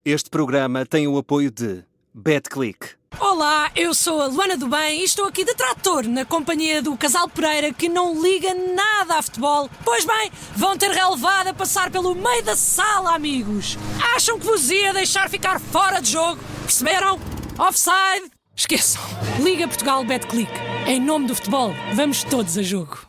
Este programa tem o apoio de BetClick. Olá, eu sou a Luana do Bem e estou aqui de trator na companhia do casal Pereira que não liga nada a futebol. Pois bem, vão ter relevado a passar pelo meio da sala, amigos. Acham que vos ia deixar ficar fora de jogo? Perceberam? Offside? Esqueçam. Liga Portugal BetClick. Em nome do futebol, vamos todos a jogo.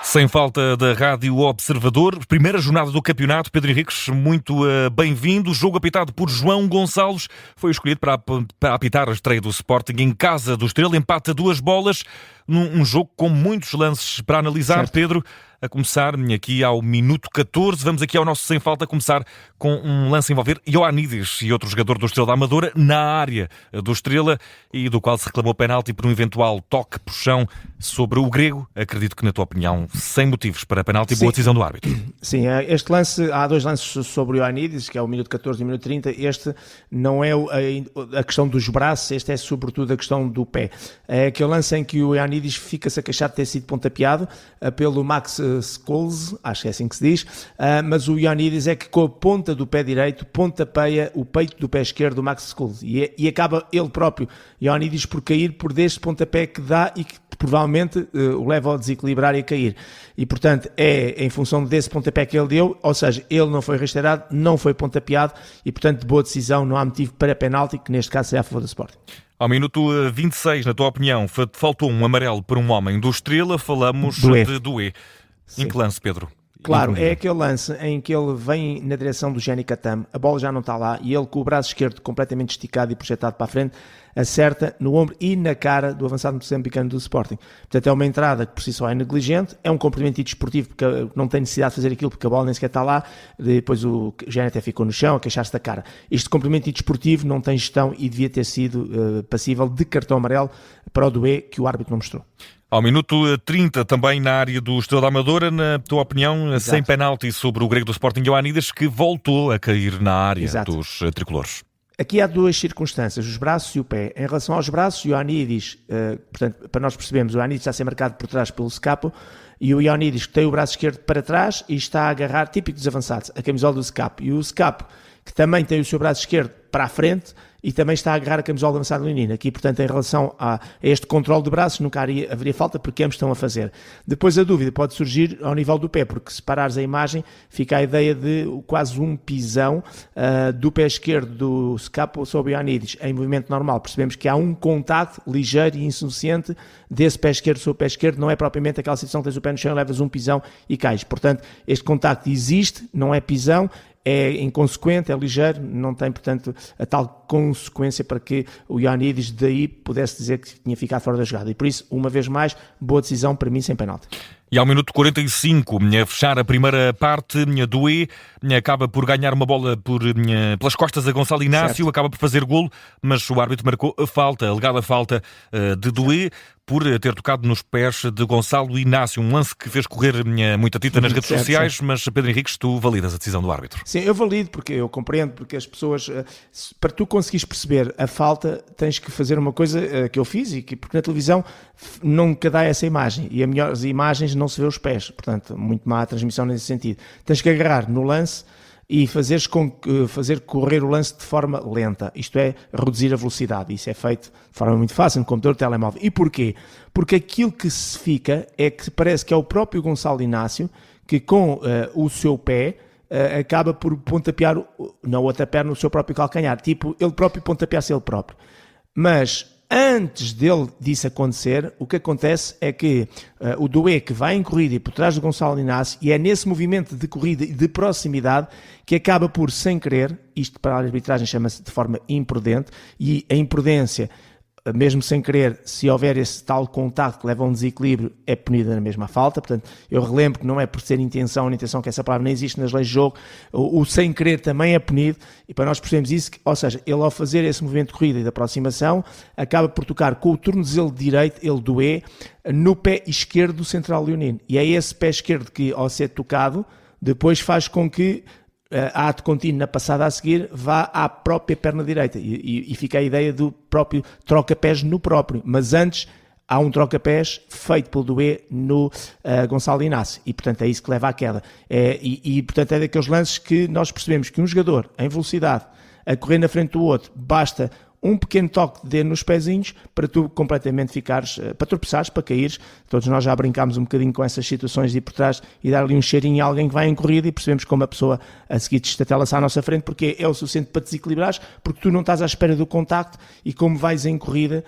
Sem falta da Rádio Observador, primeira jornada do campeonato. Pedro Henriques, muito bem-vindo. O jogo apitado por João Gonçalves foi escolhido para apitar a estreia do Sporting em casa do Estrela. Empata 2 bolas num jogo com muitos lances para analisar. Certo. Pedro, a começar aqui ao minuto 14. Vamos aqui ao nosso Sem Falta, a começar com um lance a envolver Ioannidis e outro jogador do Estrela da Amadora na área do Estrela e do qual se reclamou penalti por um eventual toque por chão sobre o grego. Acredito que, na tua opinião, sem motivos para penalti, boa decisão do árbitro. Sim, este lance, há 2 lances sobre o Ioannidis, que é o minuto 14 e o minuto 30. Este não é a questão dos braços, este é sobretudo a questão do pé. É aquele lance em que o Ioannidis fica-se a queixar de ter sido pontapeado pelo Max Scholes, acho que é assim que se diz, mas o Ioannidis é que com a ponta do pé direito pontapeia o peito do pé esquerdo do Max Scholes e acaba ele próprio, Ioannidis, por cair por deste pontapé que dá e que provavelmente o leva a desequilibrar e a cair. E, portanto, é em função desse pontapé que ele deu, ou seja, ele não foi restaurado, não foi pontapeado e, portanto, boa decisão, não há motivo para penalti, que neste caso seria a favor do Sporting. Ao minuto 26, na tua opinião, faltou um amarelo para um homem do Estrela, falamos de Doué. Em que lance, Pedro? Claro, é aquele lance em que ele vem na direção do Jenny Katam, a bola já não está lá e ele com o braço esquerdo completamente esticado e projetado para a frente, acerta no ombro e na cara do avançado moçambicano do Sporting. Portanto, é uma entrada que por si só é negligente, é um cumprimento desportivo porque não tem necessidade de fazer aquilo porque a bola nem sequer está lá, depois o Jenny até ficou no chão a queixar-se da cara. Este cumprimento desportivo não tem gestão e devia ter sido passível de cartão amarelo para o Doué, que o árbitro não mostrou. Ao minuto 30, também na área do Estrela da Amadora, na tua opinião, exato, sem penalti sobre o grego do Sporting, Ioannidis, que voltou a cair na área, exato, dos tricolores. Aqui há 2 circunstâncias, os braços e o pé. Em relação aos braços, o Ioannidis, portanto, para nós percebermos, o Ioannidis está a ser marcado por trás pelo Scapo e o Ioannidis tem o braço esquerdo para trás e está a agarrar, típico dos avançados, a camisola do Scapo. E o Scapo, que também tem o seu braço esquerdo para a frente e também está a agarrar a camisola do avançado leonino. Aqui, portanto, em relação a este controle de braços, nunca haveria falta porque ambos estão a fazer. Depois a dúvida pode surgir ao nível do pé, porque se parares a imagem, fica a ideia de quase um pisão do pé esquerdo do Scapo sobre o Ioannidis. Em movimento normal, percebemos que há um contacto ligeiro e insuficiente desse pé esquerdo sobre o pé esquerdo, não é propriamente aquela situação que tens o pé no chão, levas um pisão e cais. Portanto, este contacto existe, não é pisão, é inconsequente, é ligeiro, não tem, portanto, a tal consequência para que o Ioannidis daí pudesse dizer que tinha ficado fora da jogada. E por isso, uma vez mais, boa decisão para mim, sem penalti. E ao minuto 45, a fechar a primeira parte, Doué acaba por ganhar uma bola pelas costas a Gonçalo Inácio, certo, acaba por fazer golo, mas o árbitro marcou a falta, a alegada falta de Doué, por ter tocado nos pés de Gonçalo Inácio. Um lance que fez correr muita tinta nas redes sociais, certo. Mas, Pedro Henriques, tu validas a decisão do árbitro? Sim, eu valido, porque eu compreendo, porque as pessoas, para tu conseguires perceber a falta, tens que fazer uma coisa que eu fiz, porque na televisão nunca dá essa imagem, e as melhores imagens não se vê os pés, portanto, muito má a transmissão nesse sentido. Tens que agarrar no lance e fazer correr o lance de forma lenta, isto é, reduzir a velocidade. Isso é feito de forma muito fácil no computador, no telemóvel. E porquê? Porque aquilo que se fica é que parece que é o próprio Gonçalo Inácio que com o seu pé acaba por pontapear na outra perna o seu próprio calcanhar, tipo, ele próprio pontapear-se ele próprio. Mas antes disso acontecer, o que acontece é que o Doué, que vai em corrida e por trás do Gonçalo Inácio, e é nesse movimento de corrida e de proximidade que acaba por, sem querer, isto para a arbitragem chama-se de forma imprudente, e a imprudência, mesmo sem querer, se houver esse tal contacto que leva a um desequilíbrio, é punida na mesma falta. Portanto, eu relembro que não é por ser intenção que essa palavra nem existe nas leis de jogo, o sem querer também é punido, e para nós percebemos isso, ou seja, ele ao fazer esse movimento de corrida e de aproximação, acaba por tocar com o tornozelo direito, ele Doué, no pé esquerdo do central leonino, e é esse pé esquerdo que, ao ser tocado, depois faz com que ato contínuo na passada a seguir, vá à própria perna direita e fica a ideia do próprio troca-pés no próprio, mas antes há um troca-pés feito pelo Doué no Gonçalo Inácio e portanto é isso que leva à queda portanto é daqueles lances que nós percebemos que um jogador em velocidade a correr na frente do outro, basta um pequeno toque de dedo nos pezinhos para tu completamente ficares, para tropeçares, para caíres. Todos nós já brincámos um bocadinho com essas situações de ir por trás e dar ali um cheirinho a alguém que vai em corrida e percebemos como a pessoa a seguir destatela-se à nossa frente porque é o suficiente para te desequilibrares, porque tu não estás à espera do contacto e como vais em corrida,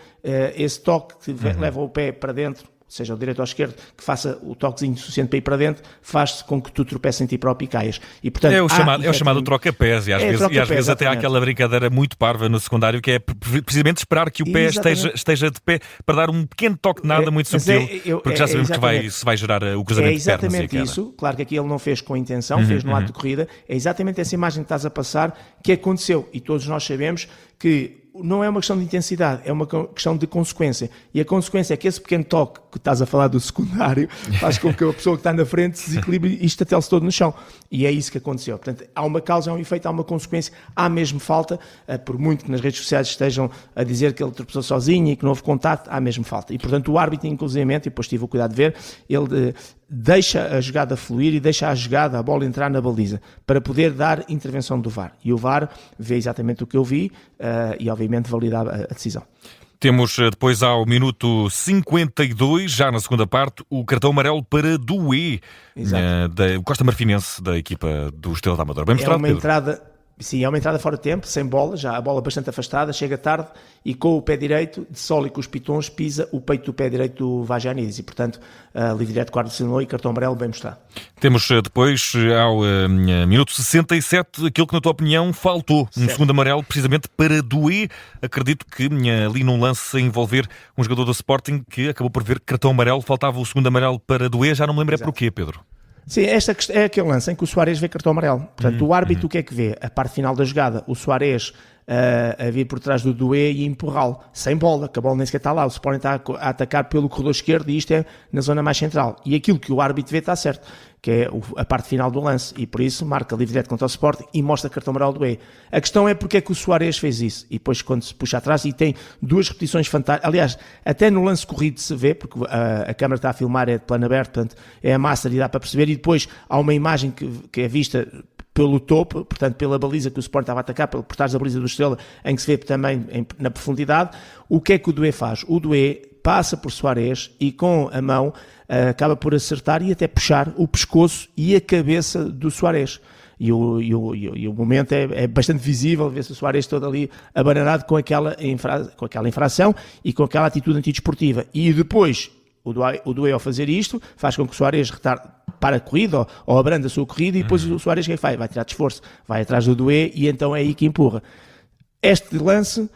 esse toque que leva o pé para dentro, seja o direito ou o esquerdo, que faça o toquezinho suficiente para ir para dentro, faz com que tu tropeces em ti próprio e caias. E, portanto, é o chamado troca-pés, e às vezes até há aquela brincadeira muito parva no secundário, que é precisamente esperar que o pé esteja de pé para dar um pequeno toque de nada muito subtil, porque já sabemos que se vai gerar o cruzamento de pernas. É exatamente isso, claro que aqui ele não fez com intenção, fez no ato de corrida, é exatamente essa imagem que estás a passar que aconteceu, e todos nós sabemos que não é uma questão de intensidade, é uma questão de consequência. E a consequência é que esse pequeno toque que estás a falar do secundário faz com que a pessoa que está na frente se desequilibre e estatele-se todo no chão. E é isso que aconteceu. Portanto, há uma causa, há um efeito, há uma consequência, há mesmo falta, por muito que nas redes sociais estejam a dizer que ele tropeçou sozinho e que não houve contacto, há mesmo falta. E, portanto, o árbitro, inclusivamente, e depois tive o cuidado de ver, ele deixa a jogada fluir e deixa a bola entrar na baliza, para poder dar intervenção do VAR. E o VAR vê exatamente o que eu vi e, obviamente, valida a decisão. Temos depois ao minuto 52, já na segunda parte, o cartão amarelo para Doué, o Costa Marfinense da equipa do Estrela da Amadora. Bem mostrado, Pedro. Sim, é uma entrada fora de tempo, sem bola, já a bola bastante afastada, chega tarde e com o pé direito, de solo e com os pitons, pisa o peito do pé direito do Vagianidis e, portanto, livre direto, quarto de sinal e cartão amarelo bem mostrado. Temos depois, ao minuto 67, aquilo que, na tua opinião, faltou. Um segundo amarelo, precisamente para Doué. Acredito que ali num lance a envolver um jogador do Sporting que acabou por ver cartão amarelo, faltava o segundo amarelo para Doué, já não me lembro porquê, Pedro. Sim, esta é aquele lance em que o Suárez vê cartão amarelo. Portanto, o árbitro o que é que vê? A parte final da jogada, o Suárez a vir por trás do Doué e empurrá-lo, sem bola, que a bola nem sequer está lá. O Sporting está a atacar pelo corredor esquerdo e isto é na zona mais central. E aquilo que o árbitro vê está certo, que é a parte final do lance. E por isso marca livre direto contra o Sporting e mostra cartão amarelo do Doué. A questão é porque é que o Suárez fez isso. E depois quando se puxa atrás e tem duas repetições fantásticas. Aliás, até no lance corrido se vê, porque a câmara está a filmar, é de plano aberto, portanto é a master e dá para perceber. E depois há uma imagem que é vista pelo topo, portanto pela baliza que o Sporting estava a atacar, por trás da baliza do Estrela, em que se vê também na profundidade. O que é que o Doué faz? O Doué passa por Suárez e com a mão acaba por acertar e até puxar o pescoço e a cabeça do Suárez. E o momento é bastante visível, vê-se o Suárez todo ali abananado com aquela infração e com aquela atitude antidesportiva. E depois o Doué, ao fazer isto, faz com que o Suárez para a corrida ou abranda a sua corrida e depois o Suárez que faz? Vai tirar de esforço, vai atrás do Doué e então é aí que empurra. Este lance,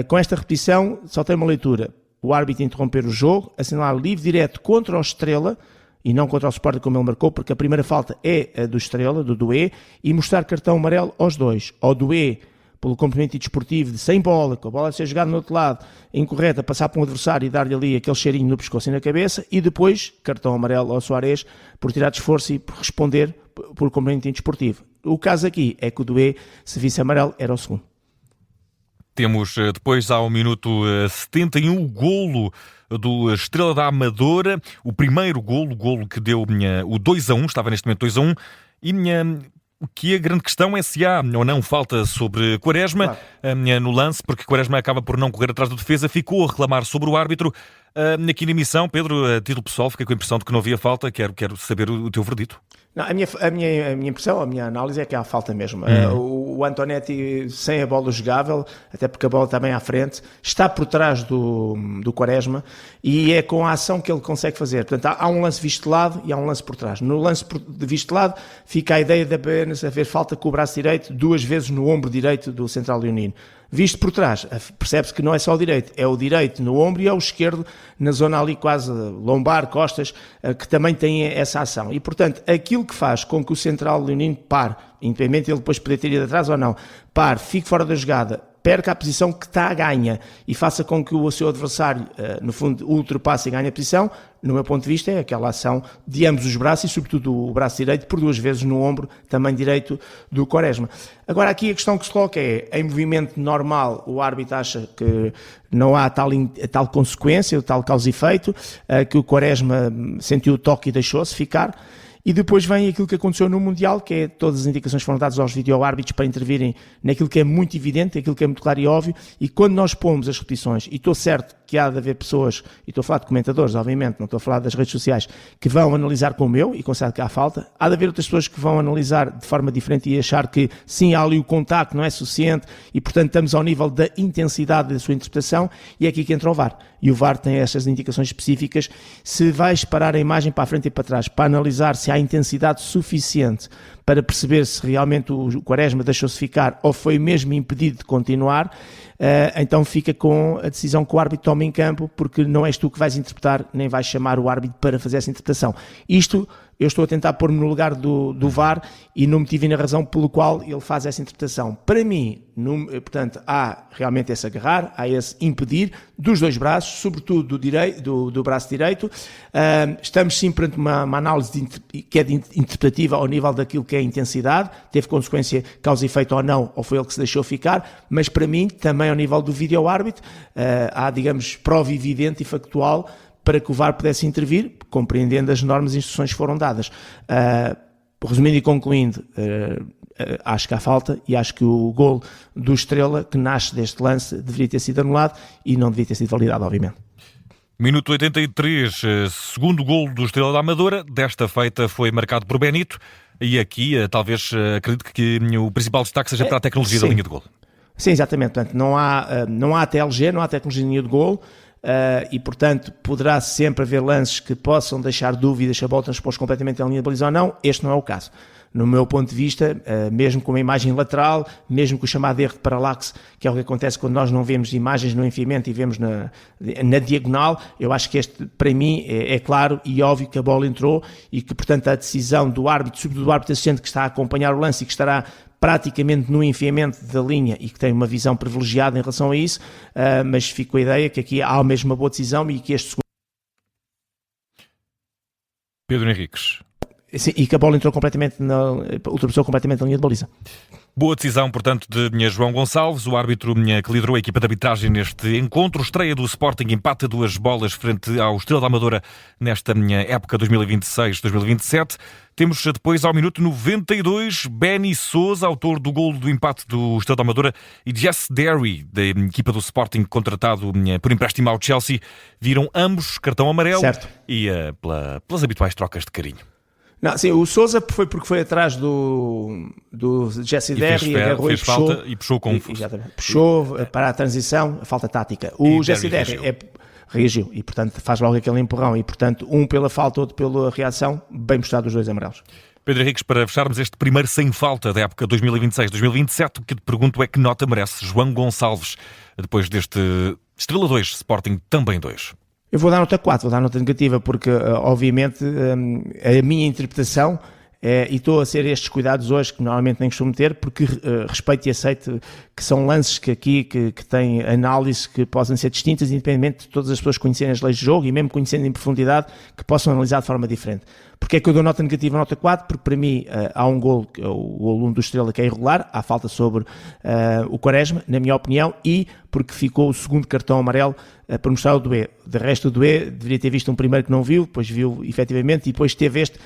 com esta repetição, só tem uma leitura. O árbitro interromper o jogo, assinalar livre direto contra o Estrela e não contra o Sporting como ele marcou, porque a primeira falta é a do Estrela, do Doué, e mostrar cartão amarelo aos dois. Ao Doué, pelo comportamento desportivo de sem bola, com a bola a ser jogada no outro lado, incorreta, passar para um adversário e dar-lhe ali aquele cheirinho no pescoço e na cabeça, e depois cartão amarelo ao Suárez por tirar de esforço e por responder por comportamento desportivo. O caso aqui é que o Doué, se visse amarelo, era o segundo. Temos depois ao minuto 71 o golo do Estrela da Amadora, o primeiro golo, o golo que deu o 2-1, estava neste momento 2-1, e que a grande questão é se há ou não falta sobre Quaresma, claro, no lance, porque Quaresma acaba por não correr atrás do defesa, ficou a reclamar sobre o árbitro. Aqui na emissão, Pedro, a título pessoal, fiquei com a impressão de que não havia falta. Quero saber o teu verdito. Não, a minha impressão, a minha análise é que há falta mesmo. O Antonetti, sem a bola jogável, até porque a bola está bem à frente, está por trás do Quaresma e é com a ação que ele consegue fazer. Portanto, há um lance visto de lado e há um lance por trás. No lance de visto de lado fica a ideia de apenas haver falta com o braço direito 2 vezes no ombro direito do central leonino. Visto por trás, percebe-se que não é só o direito, é o direito no ombro e é o esquerdo na zona ali quase lombar, costas, que também tem essa ação. E, portanto, aquilo que faz com que o central leonino pare, independente de ele depois poder ter ido atrás ou não, pare, fique fora da jogada, perca a posição que está a ganha e faça com que o seu adversário, no fundo, ultrapasse e ganhe a posição, no meu ponto de vista, é aquela ação de ambos os braços e, sobretudo, o braço direito, por 2 vezes no ombro, também direito do Quaresma. Agora, aqui a questão que se coloca é, em movimento normal, o árbitro acha que não há tal consequência, tal causa e efeito, que o Quaresma sentiu o toque e deixou-se ficar. E depois vem aquilo que aconteceu no Mundial, que é todas as indicações foram dadas aos vídeo-árbitros para intervirem naquilo que é muito evidente, aquilo que é muito claro e óbvio, e quando nós pomos as repetições, e estou certo que há de haver pessoas, e estou a falar de comentadores, obviamente, não estou a falar das redes sociais, que vão analisar como eu, e considero que há falta, há de haver outras pessoas que vão analisar de forma diferente e achar que sim, há ali o contacto, não é suficiente, e portanto estamos ao nível da intensidade da sua interpretação, e é aqui que entra o VAR. E o VAR tem estas indicações específicas, se vais parar a imagem para a frente e para trás, para analisar se há intensidade suficiente para perceber se realmente o Quaresma deixou-se ficar ou foi mesmo impedido de continuar, então fica com a decisão que o árbitro toma em campo, porque não és tu que vais interpretar, nem vais chamar o árbitro para fazer essa interpretação. Isto eu estou a tentar pôr-me no lugar do VAR e não me tive na razão pelo qual ele faz essa interpretação. Para mim, portanto, há realmente esse agarrar, há esse impedir dos 2 braços, sobretudo do braço direito. Estamos sim perante uma análise que é interpretativa ao nível daquilo que é a intensidade, teve consequência causa e efeito ou não, ou foi ele que se deixou ficar, mas para mim, também ao nível do vídeo-árbitro, há, digamos, prova evidente e factual para que o VAR pudesse intervir, compreendendo as normas e instruções que foram dadas. Resumindo e concluindo, acho que há falta e acho que o gol do Estrela, que nasce deste lance, deveria ter sido anulado e não deveria ter sido validado, obviamente. Minuto 83, segundo gol do Estrela da Amadora, desta feita foi marcado por Benito, e aqui talvez acredito que o principal destaque seja para a tecnologia da linha de gol. Sim, exatamente, portanto, não há TLG, não há tecnologia de linha de gol, e portanto poderá sempre haver lances que possam deixar dúvidas se a bola transpôs completamente a linha de baliza ou não. Este não é o caso. No meu ponto de vista, mesmo com uma imagem lateral, mesmo com o chamado erro de paralaxe, que é o que acontece quando nós não vemos imagens no enfiamento e vemos na diagonal, eu acho que este, para mim, é claro e óbvio que a bola entrou e que, portanto, a decisão do árbitro, sobretudo do árbitro assistente que está a acompanhar o lance e que estará praticamente no enfiamento da linha e que tem uma visão privilegiada em relação a isso, mas fico com a ideia que aqui há mesmo uma boa decisão e que este segundo... Pedro Henriques. Sim, e que a bola entrou ultrapassou completamente a linha de baliza. Boa decisão, portanto, de João Gonçalves, o árbitro que liderou a equipa de arbitragem neste encontro. Estreia do Sporting, empate a 2 bolas frente ao Estrela da Amadora nesta época 2026-2027. Temos depois, ao minuto 92, Benny Sousa, autor do golo do empate do Estrela da Amadora, e Jess Derry, da equipa do Sporting, contratado por empréstimo ao Chelsea, viram ambos cartão amarelo. Certo. E pelas habituais trocas de carinho. Não, sim, o Sousa foi porque foi atrás do Jesse Derry e agarrou e puxou. Falta e puxou com força. Exatamente. Puxou para a transição, a falta tática. O Jesse Derry reagiu e, portanto, faz logo aquele empurrão e, portanto, um pela falta, outro pela reação, bem postado os 2 amarelos. Pedro Henriques, para fecharmos este primeiro sem falta da época 2026-2027, o que te pergunto é que nota merece João Gonçalves depois deste Estrela 2, Sporting também 2? Eu vou dar nota 4, vou dar nota negativa, porque, obviamente, a minha interpretação, e estou a ser estes cuidados hoje, que normalmente nem costumo ter, porque respeito e aceito que são lances que têm análise que possam ser distintas, independentemente de todas as pessoas conhecerem as leis de jogo e mesmo conhecendo em profundidade, que possam analisar de forma diferente. Porque é que eu dou nota negativa, nota 4? Porque para mim há um golo, o golo 1 do Estrela, que é irregular, há falta sobre o Quaresma, na minha opinião, e porque ficou o segundo cartão amarelo para mostrar o Doué. De resto, o Doué deveria ter visto um primeiro que não viu, depois viu efetivamente, e depois teve este,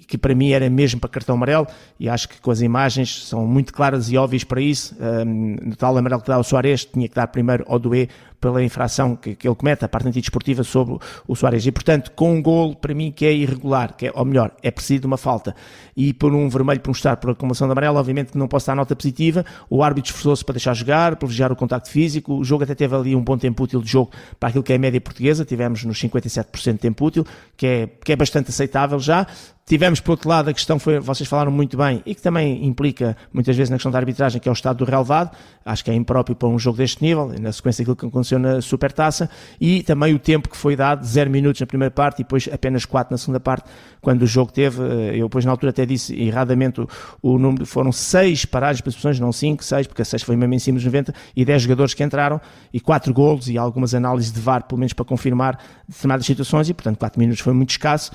que para mim era mesmo para cartão amarelo, e acho que com as imagens são muito claras e óbvias para isso. No tal amarelo que dá ao Soares, tinha que dar primeiro ao Doué pela infração que ele comete, a parte antidesportiva sobre o Soares. E, portanto, com um golo, para mim, que é irregular, ou melhor, é preciso de uma falta, e por um vermelho por mostrar por acumulação de amarelo, obviamente que não posso dar nota positiva. O árbitro esforçou-se para deixar jogar, privilegiar o contacto físico. O jogo até teve ali um bom tempo útil de jogo para aquilo que é a média portuguesa, tivemos nos 57% de tempo útil, que é bastante aceitável já. Tivemos, por outro lado, a questão foi, vocês falaram muito bem, e que também implica, muitas vezes, na questão da arbitragem, que é o estado do relevado. Acho que é impróprio para um jogo deste nível, na sequência daquilo que aconteceu na Supertaça, e também o tempo que foi dado, 0 minutos na primeira parte e depois apenas 4 na segunda parte, quando o jogo teve, eu depois na altura até disse erradamente o número, foram 6 paragens para expulsões, não 5, 6, porque a 6 foi mesmo em cima dos 90, e 10 jogadores que entraram, e 4 golos e algumas análises de VAR, pelo menos para confirmar determinadas situações, e portanto 4 minutos foi muito escasso,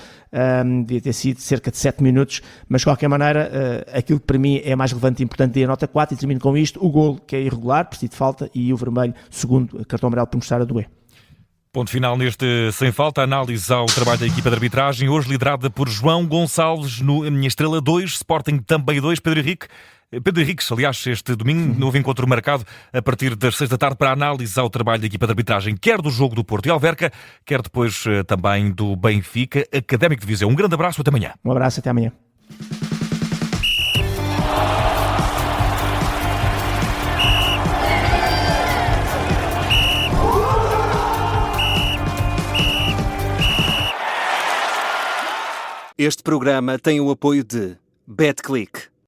devia ter sido cerca de 7 minutos, mas de qualquer maneira, aquilo que para mim é mais relevante e importante é a nota 4, e termino com isto, o golo que é irregular, preciso de falta, e o vermelho, segundo cartão amarelo por mostrar a doer. Ponto final neste Sem Falta, análise ao trabalho da equipa de arbitragem, hoje liderada por João Gonçalves no Minha Estrela 2, Sporting também 2, Pedro Henriques, aliás, este domingo, novo encontro marcado a partir das 6 da tarde para análise ao trabalho da equipa de arbitragem, quer do jogo do Porto e Alverca, quer depois também do Benfica, Académico de Viseu. Um grande abraço, até amanhã. Um abraço, até amanhã. Este programa tem o apoio de BetClick.